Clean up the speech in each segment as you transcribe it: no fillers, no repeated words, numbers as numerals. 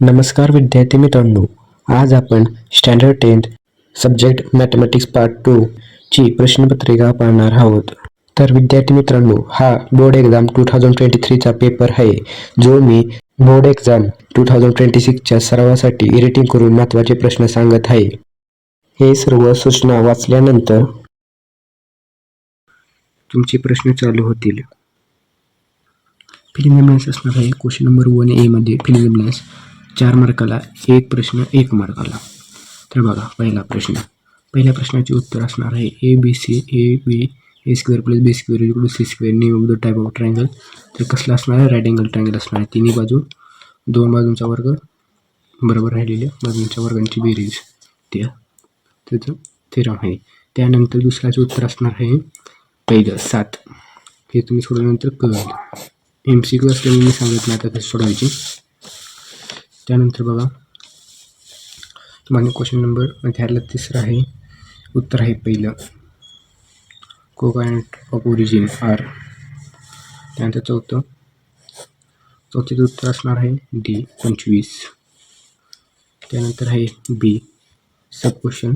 नमस्कार विद्यार्थी मित्रांनो, आज आपण standard 10th subject mathematics part 2 ची प्रश्नपत्रिका पाहणार आहोत. तर विद्यार्थी मित्रांनो, हा बोर्ड एक्झाम 2023चा पेपर आहे, जो मी बोर्ड एक्झाम 2026च्या सरावासाठी एडिटिंग करून महत्त्वाचे प्रश्न सांगत आहे. हे सर्व सूचना वाचल्यानंतर तुमचे प्रश्न चालू होतील. फिलिंग द ब्लँक्स असणार आहे. क्वेश्चन नंबर 1A मध्ये फिलिंग द ब्लँक्स 4 मार्काला, एक प्रश्न 1 मार्काला. तर बघा, पहिल्या प्रश्नाचे उत्तर असणार आहे A B C A B A square plus B square equal C square name of the type of triangle. तर कसला असणार आहे? राईट अँगल ट्रायंगल असणार आहे. तिन्ही बाजू, दोन बाजूंचा वर्ग बरोबर राहिलेल्या बाजूंच्या वर्गांची बेरीज, त्याचं थेरम आहे. त्यानंतर दुसऱ्याचे उत्तर असणार आहे पहिलं 7. हे तुम्ही सोडल्यानंतर कळेल. MCQ असल्यामुळे मी सांगत नाही आता ते सोडवायची. त्यानंतर बघा, तुम्हाला क्वेश्चन नंबर ह्यातला तिसरा आहे, उत्तर आहे पहिलं कोऑर्डिनेट ऑफ ओरिजिन R. त्यानंतर चौथीचं उत्तर असणार आहे D 25. त्यानंतर आहे B सब क्वेश्चन,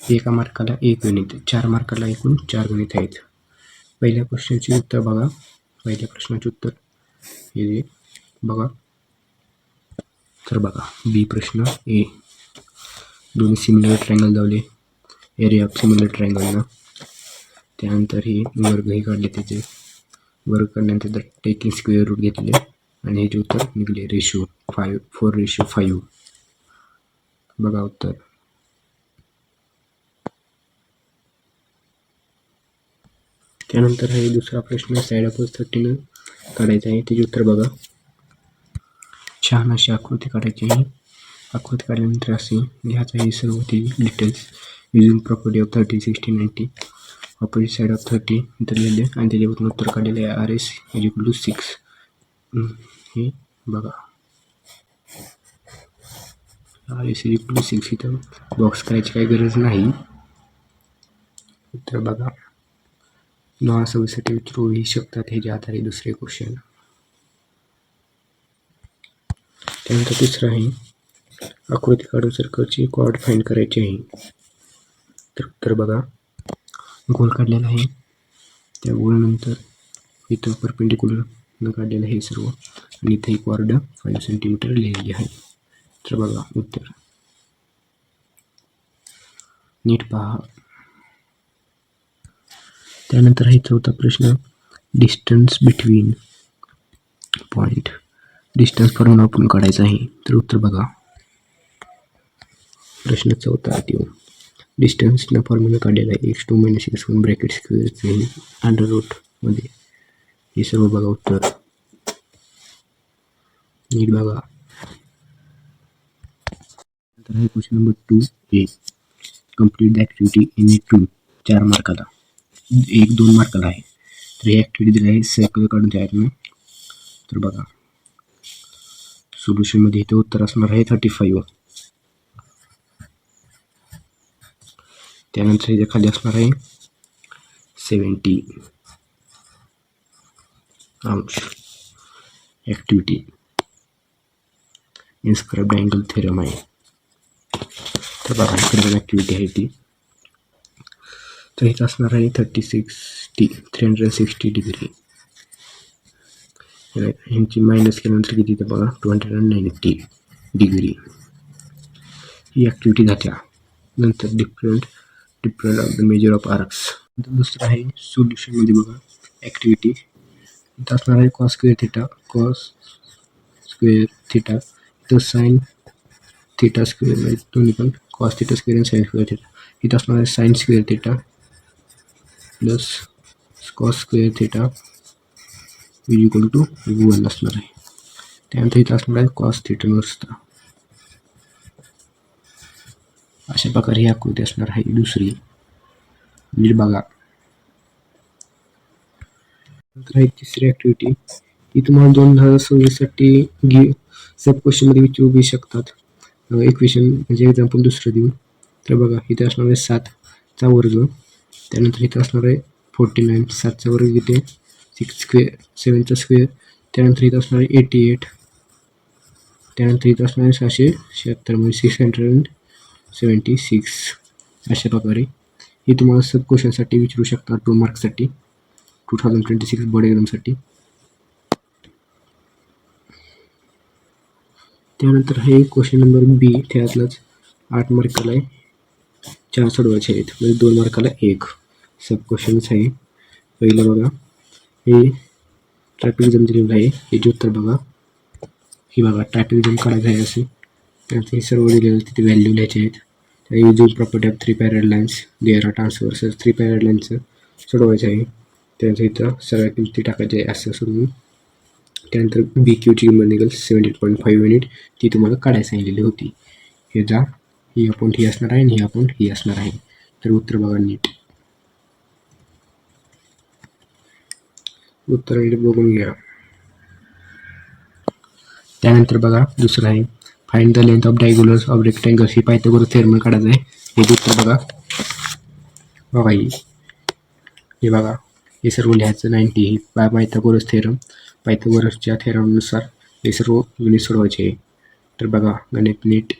1 मार्काला 1 गणित, 4 मार्काला एकूण 4 गणित आहेत. पहिल्या क्वेश्चनचे उत्तर बघा, पहिल्या प्रश्नाचे उत्तर हे बघा. तर बघा, बी प्रश्न ए, दोन सिमिलर ट्रायंगल लावले, एरिया ऑफ सिमिलर ट्रायंगलनं. त्यानंतर हे वर्ग हे काढले, त्याचे वर्ग काढल्यानंतर टेकिंग स्क्वेअर रूट घेतले आणि ह्याचे उत्तर निघले रेशो 4:5. बघा उत्तर. त्यानंतर हे दुसरा प्रश्न साईड ऑफ 30 काढायचा आहे, त्याचे उत्तर बघा. छान अशी आकृती काढायची आहे. आकृती काढल्यानंतर असे घ्यायचं आहे सर्व ती details using property of 30, 60, 90, opposite side of 30 इथं लिहिले आणि त्याच्यावरून उत्तर काढलेले आहे RS = 6. हे बघा, RS = 6. इथं बॉक्स करायची काही गरज नाही. उत्तर बघा. 9 विचारूही शकतात ह्याच्या आधारे दुसरे क्वेश्चन. त्यानंतर तिसरं आहे आकृती काढून सर्कलची कॉर्ड फाइंड करायची आहे. तर उत्तर बघा, गोल काढलेला आहे, त्या गोलनंतर इथं परपेंडिक्युलर न काढलेलं आहे सर्व, आणि इथं एक कॉर्ड 5 सेंटीमीटर लिहिलेली आहे. तर बघा उत्तर, नीट पहा. त्यानंतर आहे चौथा प्रश्न, distance between point, distance formula आपण काढायचा आहे. तर उत्तर बघा, प्रश्न चौथा देऊ, डिस्टन्सला फॉर्म्युला काढलेला आहे x2 - x1 bracket स्क्वेअरचे under route मध्ये. हे सर्व बघा उत्तर, नीट बघा. तर हे question number 2A, complete the activity in A 2, 4 मार्काला, 1-2 मार्काला आहे. तर ही ॲक्टिव्हिटी दिली आहे, सर्कल काढून तयार. तर बघा, सोल्युशनमध्ये इथे उत्तर असणार आहे 35. त्यानंतर इथे खाली असणार आहे 70 अंश. ॲक्टिव्हिटी इन्स्क्राइब्ड अँगल थेरम आहे. तर बघा, इकडे ॲक्टिव्हिटी आहे ती. तर इथं असणार आहे 360 डिग्री. ह्यांची मायनस केल्यानंतर किती ते बघा 290 डिग्री. ही ॲक्टिव्हिटी झाल्या. नंतर different of the measure of arcs. दुसरं आहे सोल्युशनमध्ये बघा ॲक्टिव्हिटी, इथं असणार आहे कॉस स्क्वेअर थिटा, इथं साईन थिटा स्क्वेअर, म्हणजे दोन्ही पण कॉस थिटा स्क्वेअर आणि साईन स्क्वेअर थिटा. इथं असणार आहे sine square theta plus cos square theta = 1 असणार आहे. त्यानंतर इथं असणार आहे कॉस थिटा नुसता. अशा प्रकारे ही आकृती असणार आहे दुसरी. नीट बघा. नंतर आहे तिसरी ॲक्टिव्हिटी, ही तुम्हाला 2026साठी सब क्वेश्चनमध्ये विचारू शकतात. इक्वेशन म्हणजे एक्झाम्पल दुसरं देऊन. तर बघा, इथे असणार आहे 7चा वर्ग, त्यानंतर इथं असणार आहे 49, 7चा वर्ग इथे 6 स्क्वेअर, 7चा स्क्वेअर, त्यानंतर इथं असणार आहे 88, त्यानंतर इथं असणार आहे 676 म्हणजे 676 अशा प्रकारे हे तुम्हाला सब क्वेश्चनसाठी विचारू शकता 2 मार्क्ससाठी 2026 बोर्ड एक्झामसाठी. त्यानंतर हे क्वेश्चन नंबर बी त्यातलाच 8 मार्काला आहे, 4 सोडवायचे आहेत म्हणजे 2 मार्काला 1 सब क्वेश्चन्स आहे. पहिलं बघा हे ट्रॅफिक जम दिलेलं आहे, याचे उत्तर बघा. ही बघा ट्रॅफिक जम काढायचं आहे असे, त्यानंतर हे सर्व दिलेलं तिथे व्हॅल्यू लिहायचे आहेत. युजिंग प्रॉपर्टी ऑफ 3 पॅरल लाईन्स देअर आर ट्रान्सफर्स 3 पॅरल लाईन्सचं सोडवायचं आहे. त्यानंतर इथं सगळ्या किमती टाकायच्या आहे असं सोडून. त्यानंतर बी क्यूची किंमत निघेल 78.5 युनिट, ती तुम्हाला काढायला सांगितलेली होती. हे जा ही अकाउंट ही असणार आहे आणि ही अकाउंट ही असणार आहे. तर उत्तर बघा नीट, उत्तर नीट बघून घ्या. त्यानंतर बघा दुसरं आहे find the length of diagonals of rectangles, he Pythagoras theorem काढायचं आहे. हे उत्तर बघा बघा हे बघा हे सर्व लिहायचं 90 ही पायथागोरस थेरम, पायथागोरसच्या थेरमनुसार हे सर्व युनिट सोडवायचे आहे. तर बघा गणित नीट,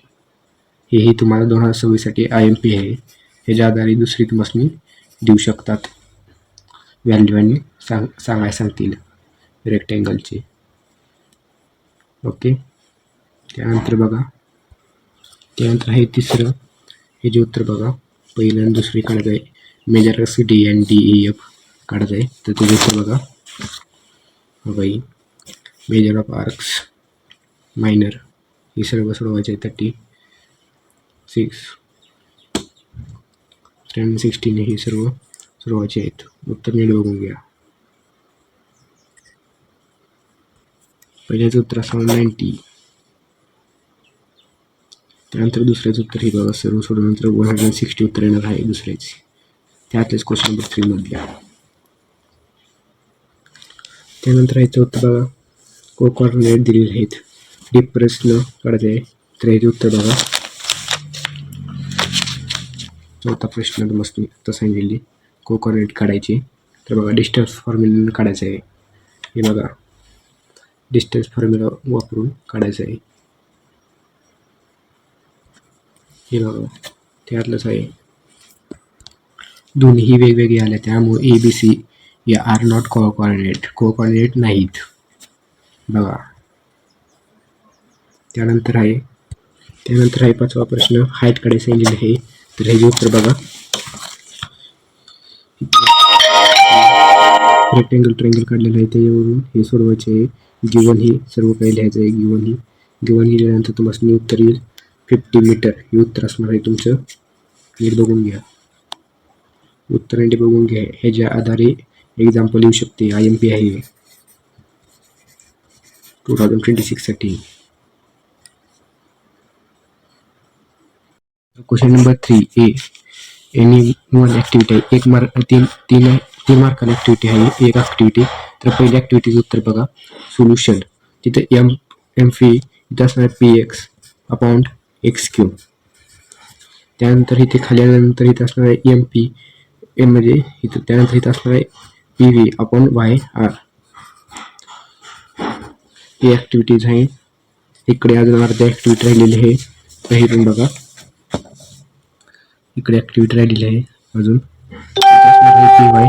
हेही तुम्हाला 2026साठी IMP आहे. ह्याच्या आधारे दुसरी तुम्हाला देऊ शकतात व्हॅल्यू आणि सांगायला सांगतील रेक्टँगलचे. ओके. त्यानंतर बघा त्यानंतर आहे तिसरं, हे जे उत्तर बघा पहिलं आणि दुसरी काढत आहे मेजरस D and DEF काढत आहे. तर तुझे उत्तर बघा बाई मेजर ऑफ आर्क्स मायनर हे सर्व सोडवायचे आहे. 36 316 हे सर्व सोडवायचे आहेत. उत्तर नीट बघून घ्या. पहिल्याचं उत्तर असणार 90. त्यानंतर दुसऱ्याचं उत्तर हे बघा सर्व सोडल्यानंतर 160 उत्तर येणार आहे दुसऱ्याची. त्यातलेच क्वेश्चन नंबर 3 मधल्या. त्यानंतर ह्याचं उत्तर बघा कोऑर्डिनेट दिलेले आहेत, डिप्रेसनं काढायचं आहे. तर ह्याचे उत्तर बघा चौथा प्रश्न मस्त आता सांगितलेली कोऑर्डिनेट काढायचे. तर बघा डिस्टन्स फॉर्म्युला काढायचं आहे. हे बघा डिस्टन्स फॉर्म्युला वापरून काढायचं आहे. हे बघा त्यातलंच आहे. दोन्ही वेगवेगळे आले त्यामुळे ABC या आर नॉट कोऑर्डिनेट नाहीत बघा. त्यानंतर आहे 5वा प्रश्न हाईट काढायचं सांगितलेलं आहे. तर हे उत्तर बघा रेक्टँगल ट्रायंगल काढलेलं आहे त्याच्यावरून हे सोडवायचे आहे. गिवन ही सर्व काही लिहायचं आहे. गिवन ही लिहिल्यानंतर तुम्हाला उत्तर येईल 50 मीटर हे उत्तर असणार आहे तुमचं. नीट बघून घ्या, उत्तर नीट बघून घ्या. ह्याच्या आधारे एक्झाम्पल येऊ शकते. IMP आहे 2026साठी. Question number 3 any one activity आहे. तीन मार्काला ॲक्टिव्हिटी आहे एक ॲक्टिव्हिटी. तर पहिल्या ॲक्टिव्हिटीचं उत्तर बघा सोल्युशन, तिथं MP इथं असणार PX अपॉन XQ. त्यानंतर इथे खाली आल्यानंतर इथं असणार आहे MP म्हणजे इथं त्यानंतर इथं असणार आहे PV अपॉन YR. ही ॲक्टिव्हिटीज आहे. इकडे अजून अर्ध्या ॲक्टिव्हिटी राहिलेली आहे. तर हे पण बघा इकडे ॲक्टिव्हिटी राहिलेली आहे अजून. PY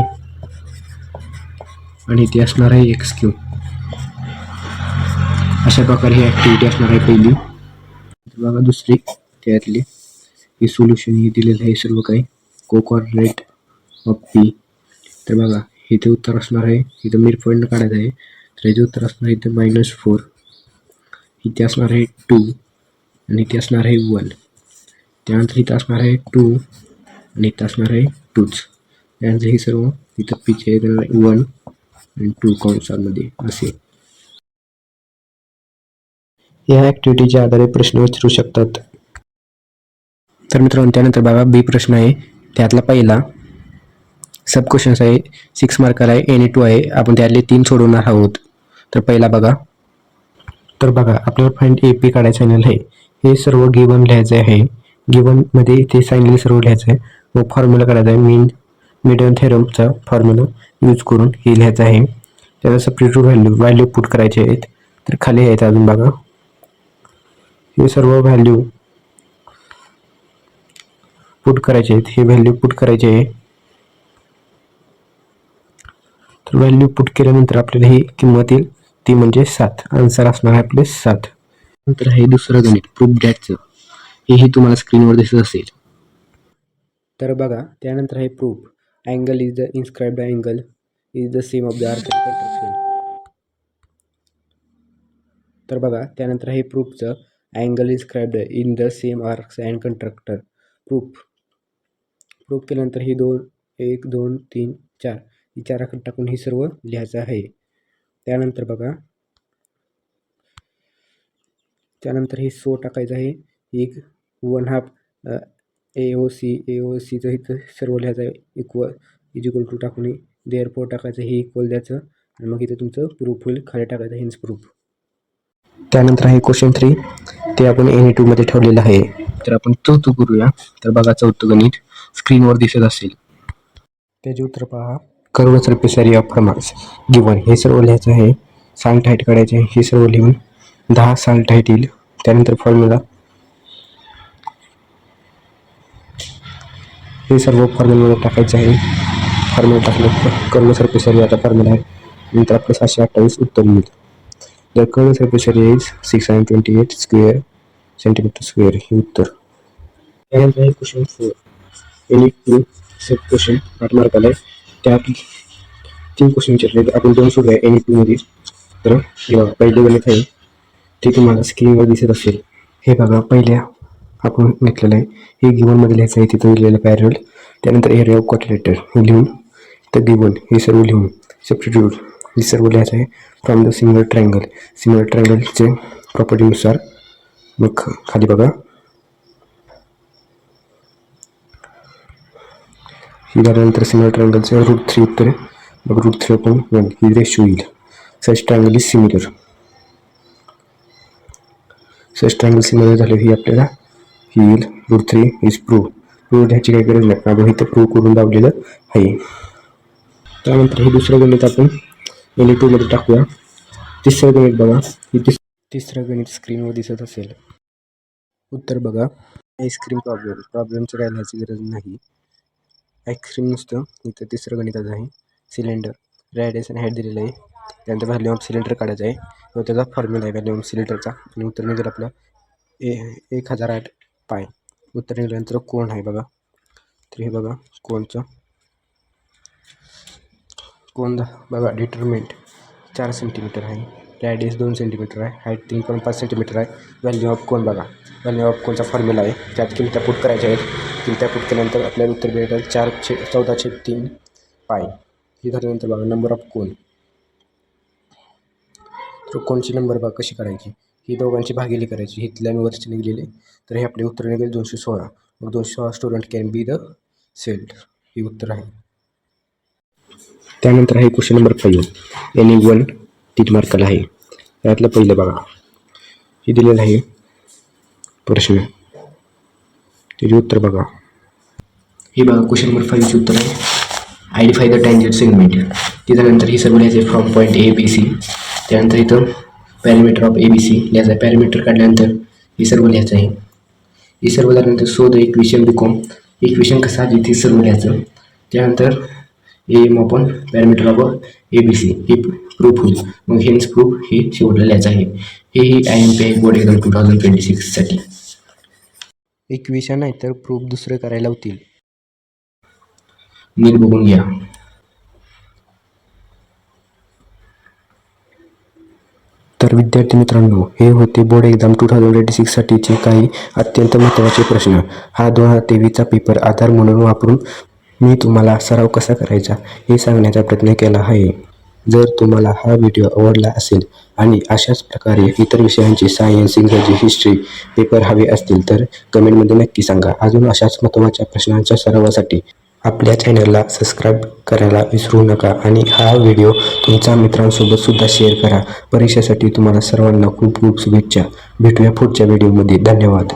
आणि इथे असणार आहे XQ. अशा प्रकारे ही ॲक्टिव्हिटी असणार आहे पहिली. बघा दुसरी त्यातली हे सोल्युशन हे दिलेलं आहे सर्व काही कोऑर्डिनेट ऑफ P. तर बघा इथे उत्तर असणार आहे, इथं मिड पॉईंट काढायचं आहे. तर याचे उत्तर असणार आहे इथे -4, इथे असणार आहे 2 आणि इथे असणार आहे 1. त्यानंतर इथं असणार आहे 2 आणि इथं असणार आहे 2च. त्यानंतर हे सर्व इथं पीचे 1 आणि 2 कंसामध्ये असे. या ॲक्टिव्हिटीच्या आधारे प्रश्न विचारू शकतात. तर मित्रांनो त्यानंतर बघा बी प्रश्न आहे. त्यातला पहिला सब क्वेश्चन्स आहे 6 मार्काला आहे. NE2 आहे. आपण त्यातले 3 सोडवणार आहोत. तर पहिला बघा आपल्यावर फाइंड AP काढायचं सांगितलं आहे. हे सर्व गिवन लिहायचं आहे. गिवनमध्ये इथे सांगितलेलं सर्व लिहायचं आहे. मग फॉर्म्युला काढायचा आहे. मिडन थेरमचा फॉर्म्युला यूज करून हे लिहायचं आहे. त्याचा सबस्टिट्यूट व्हॅल्यू पुट करायचे आहेत. तर खाली यायचं अजून बघा हे सर्व व्हॅल्यू पुट करायचे आहेत. हे व्हॅल्यू पुट करायचे आहे. तर व्हॅल्यू पुट केल्यानंतर आपल्याला ही किंमत येईल ती म्हणजे 7. आन्सर असणार आहे आपले 7. नंतर हे दुसरं गणित प्रूफ दॅटचं, हेही तुम्हाला स्क्रीनवर दिसत असेल. तर बघा त्यानंतर आहे proof angle is the inscribed angle is the same of the arc and construction. तर बघा त्यानंतर आहे प्रूफचं angle inscribed in the same arcs and constructor. Proof केल्यानंतर ही 1 2 3 4 ही 4 आकडे टाकून ही सर्व लिहायचं आहे. त्यानंतर बघा त्यानंतर हे टाकायचं आहे. एक 1/2 AOCचं इथं सर्व लिहायचं आहे. इक्वल टू टाकून देअरफॉर टाकायचं, हे इक्वल द्यायचं आणि मग इथं तुमचं प्रूफ होईल. खाली टाकायचं हिंज प्रूफ. त्यानंतर आहे क्वेश्चन 3, ते आपण NE2 मध्ये ठेवलेलं आहे. तर आपण चौथं करूया. तर बघा चौथं गणित स्क्रीनवर दिसत असेल. त्याचे उत्तर पहा. Curve surface area of formulas given, हे सर्व लिहायचं आहे. साल्ट हाईट काढायचे, हे सर्व लिहून 10 साल्ट हाईट येईल. त्यानंतर फॉर्म्युला, हे सर्व फॉर्म्युला टाकायचं आहे. फॉर्म्युला टाकलं कर्व सरफेस एरियाचा फॉर्म्युला आहे. नंतर आपलं 728 उत्तर मिळेल. The curve surface area is 628 square centimetre square, हे उत्तर. त्यानंतर आहे क्वेश्चन 4, एनी टू सब क्वेश्चन 8 मार्काला आहे. त्यात 3 क्वेश्चन विचारले, आपण 2 सोडूया NE2 मध्ये. तर पहिले गणित आहे ते तुम्हाला स्क्रीनवर दिसत असेल. हे बघा पहिल्या आपण घेतलेलं आहे. हे गिवनमध्ये लिहायचं आहे, तिथं लिहिलेलं पॅरल. त्यानंतर एरिया ऑफ क्वाड्रिलेटर हे लिहून, तर गिवन हे सर्व लिहून सबस्टिट्यूट हे सर्व लिहायचं आहे. फ्रॉम द सिमिलर ट्रायंगलचे प्रॉपर्टीनुसार. मग खाली बघा ही झाल्यानंतर सिमिलर ट्रायंगलचं √3 उत्तर. मग √3/1 ही रेशो येईल. Such triangle is similar. Such triangle similar झालं ही आपल्याला ही येईल √3 इज प्रूफ. प्रूफ ह्याची काही गरज नाही, कारण इथं प्रूफ करून लावलेलं आहे. त्यानंतर हे दुसरं गणित आपण NE2 मध्ये टाकूया. तिसरं गणित बघा, ही तिसरं गणित स्क्रीनवर दिसत असेल. उत्तर बघा. आईस्क्रीम प्रॉब्लेमचं काय लिहायची गरज नाही. आईस्क्रीम नुसतं इथं तिसरं गणिताचं आहे. सिलेंडर रेडिएशन हाईट दिलेलं आहे. त्यानंतर व्हॅल्यू ऑफ सिलेंडर काढायचं आहे. व त्याचा फॉर्म्युला आहे व्हॅल्यू ऑफ सिलेंडरचा. आणि उत्तर निघेल आपलं 1008 पाय. उत्तर निघाल्यानंतर कोण आहे बघा. तर हे बघा कोणचं कोण बघा डिटरमिंट 4 सेंटीमीटर आहे. रॅडियस 2 सेंटीमीटर आहे. हाईट 3.5 सेंटीमीटर आहे. व्हॅल्यू ऑफ कोण बघा. व्हॅल्यू ऑफ कोणचा फॉर्म्युला आहे. त्यात किमत्या पुट करायच्या आहेत. किमत्या पुट केल्यानंतर आपल्याला उत्तर भेटेल 14/3 पाय. हे झाल्यानंतर बघा नंबर ऑफ कोण. तर कोणची नंबर बघा कशी करायची. ही दोघांची भागिली करायची. हिथल्या आणि वरची निघलेली. तर हे आपले उत्तर निघेल 216. मग 216 student can be the sailed, हे उत्तर आहे. त्यानंतर आहे क्वेश्चन नंबर 5, NE1 3 मार्काला आहे. त्यातलं पहिलं बघा, हे दिलेलं आहे प्रश्न, त्याचे उत्तर बघा. हे बघा क्वेश्चन नंबर 5चे उत्तर आहे. Identify the tangent segment. त्याच्यानंतर ही सर्व लिहायचे फ्रॉम पॉईंट ABC. त्यानंतर इथं पॅरामीटर ऑफ ABC लिहायचं आहे. पॅरामीटर काढल्यानंतर हे सर्व लिहायचं आहे. हे सर्व झाल्यानंतर शोध इक्वेशन बिकॉम. इक्वेशन कसं आहे ते सर्व लिहायचं. त्यानंतर AM आपण पॅरामीटर ऑफ ABC हे प्रूफ होईल. मग हेच प्रूफ हे शेवटला लिहायचं आहे. हे IMPI बोर्ड एक्झाम 2026 साठी. इक्वेशन आहे तर प्रूफ दुसरं करायला होतील. नीट बघून घ्या. तर विद्यार्थी मित्रांनो, हे होते बोर्ड एक्झाम 2026 साठीचे काही अत्यंत महत्त्वाचे प्रश्न. हा 2023चा पेपर आधार म्हणून वापरून मी तुम्हाला सराव कसा करायचा हे सांगण्याचा प्रयत्न केला आहे. जर तुम्हाला हा व्हिडिओ आवडला असेल आणि अशाच प्रकारे इतर विषयांचे सायन्स, इंग्रजी, हिस्ट्री पेपर हवे असतील तर कमेंटमध्ये नक्की सांगा. अजून अशाच महत्त्वाच्या प्रश्नांच्या सरावासाठी आपल्या चॅनलला सबस्क्राईब करायला विसरू नका आणि हा व्हिडिओ तुमच्या मित्रांसोबत सुद्धा शेअर करा. परीक्षेसाठी तुम्हाला सर्वांना खूप खूप शुभेच्छा. भेटूया पुढच्या व्हिडिओमध्ये. धन्यवाद.